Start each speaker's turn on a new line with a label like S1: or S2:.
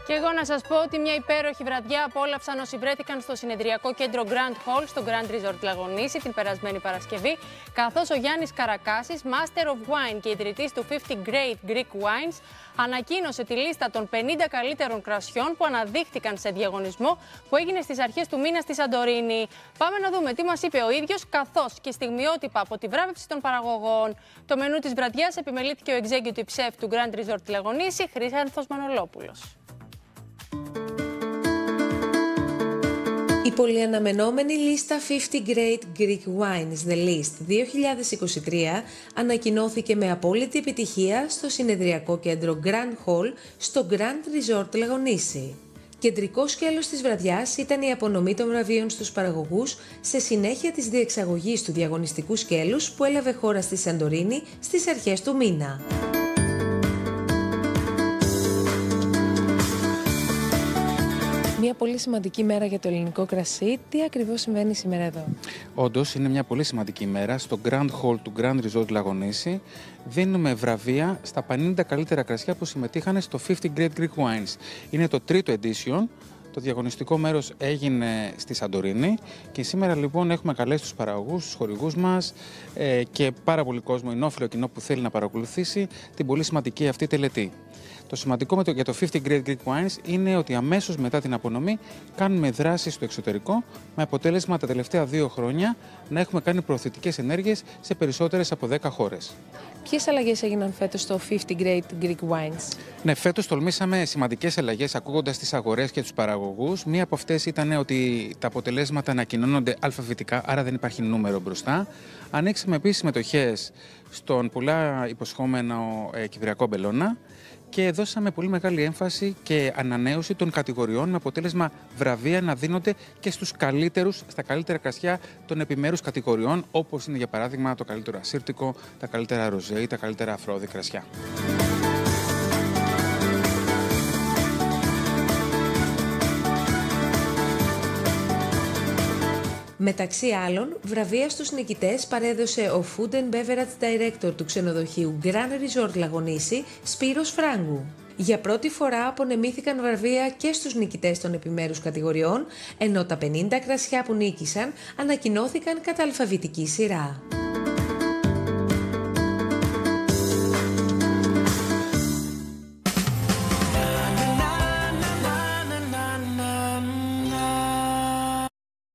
S1: Και εγώ να σας πω ότι μια υπέροχη βραδιά απόλαυσαν όσοι βρέθηκαν στο συνεδριακό κέντρο Grand Hall στο Grand Resort Λαγονήσι την περασμένη Παρασκευή, καθώς ο Γιάννης Καρακάσης, Master of Wine και ιδρυτής του 50 Great Greek Wines, ανακοίνωσε τη λίστα των 50 καλύτερων κρασιών που αναδείχθηκαν σε διαγωνισμό που έγινε στις αρχές του μήνα στη Σαντορίνη. Πάμε να δούμε τι μας είπε ο ίδιος, καθώς και στιγμιότυπα από τη βράβευση των παραγωγών. Το μενού της βραδιάς επιμελήθηκε ο Executive Chef του Grand Resort Λαγονήσι, Χρύσανθος Μανολόπουλος.
S2: Η πολυαναμενόμενη λίστα 50 Great Greek Wines The List 2023 ανακοινώθηκε με απόλυτη επιτυχία στο συνεδριακό κέντρο Grand Hall στο Grand Resort Λαγονήσι. Κεντρικό σκέλος της βραδιάς ήταν η απονομή των βραβείων στους παραγωγούς σε συνέχεια της διεξαγωγής του διαγωνιστικού σκέλους που έλαβε χώρα στη Σαντορίνη στις αρχές του μήνα. Μια πολύ σημαντική μέρα για το ελληνικό κρασί. Τι ακριβώς συμβαίνει σήμερα εδώ?
S3: Όντως, είναι μια πολύ σημαντική μέρα. Στο Grand Hall του Grand Resort Λαγονήσι δίνουμε βραβεία στα 50 καλύτερα κρασιά που συμμετείχαν στο 50 Great Greek Wines. Είναι το τρίτο edition. Το διαγωνιστικό μέρος έγινε στη Σαντορίνη και σήμερα λοιπόν έχουμε καλέσει τους παραγωγούς, τους χορηγούς μας και πάρα πολύ κόσμο, ενόφιλο κοινό που θέλει να παρακολουθήσει την πολύ σημαντική αυτή τελετή. Το σημαντικό για το 50 Great Greek Wines είναι ότι αμέσως μετά την απονομή κάνουμε δράσεις στο εξωτερικό με αποτέλεσμα τα τελευταία 2 χρόνια να έχουμε κάνει προωθητικές ενέργειες σε περισσότερες από 10 χώρες.
S2: Ποιες αλλαγές έγιναν φέτος στο 50 Great Greek Wines?
S3: Ναι, φέτος τολμήσαμε σημαντικές αλλαγές ακούγοντας τις αγορές και τους παραγωγούς. Μία από αυτές ήταν ότι τα αποτελέσματα ανακοινώνονται αλφαβητικά, άρα δεν υπάρχει νούμερο μπροστά. Ανοίξαμε επίσης συμμετοχές στον πολλά υποσχόμενο κυπριακό μπελώνα και δώσαμε πολύ μεγάλη έμφαση και ανανέωση των κατηγοριών με αποτέλεσμα βραβεία να δίνονται και στα καλύτερα κρασιά των επιμέρους κατηγοριών, όπως είναι για παράδειγμα το καλύτερο ασύρτικο, τα καλύτερα ροζέ ή τα καλύτερα αφρόδη κρασιά.
S2: Μεταξύ άλλων, βραβεία στους νικητές παρέδωσε ο Food and Beverage Director του ξενοδοχείου Grand Resort Λαγονήσι, Σπύρος Φράγκου. Για πρώτη φορά απονεμήθηκαν βραβεία και στους νικητές των επιμέρους κατηγοριών, ενώ τα 50 κρασιά που νίκησαν ανακοινώθηκαν κατά αλφαβητική σειρά.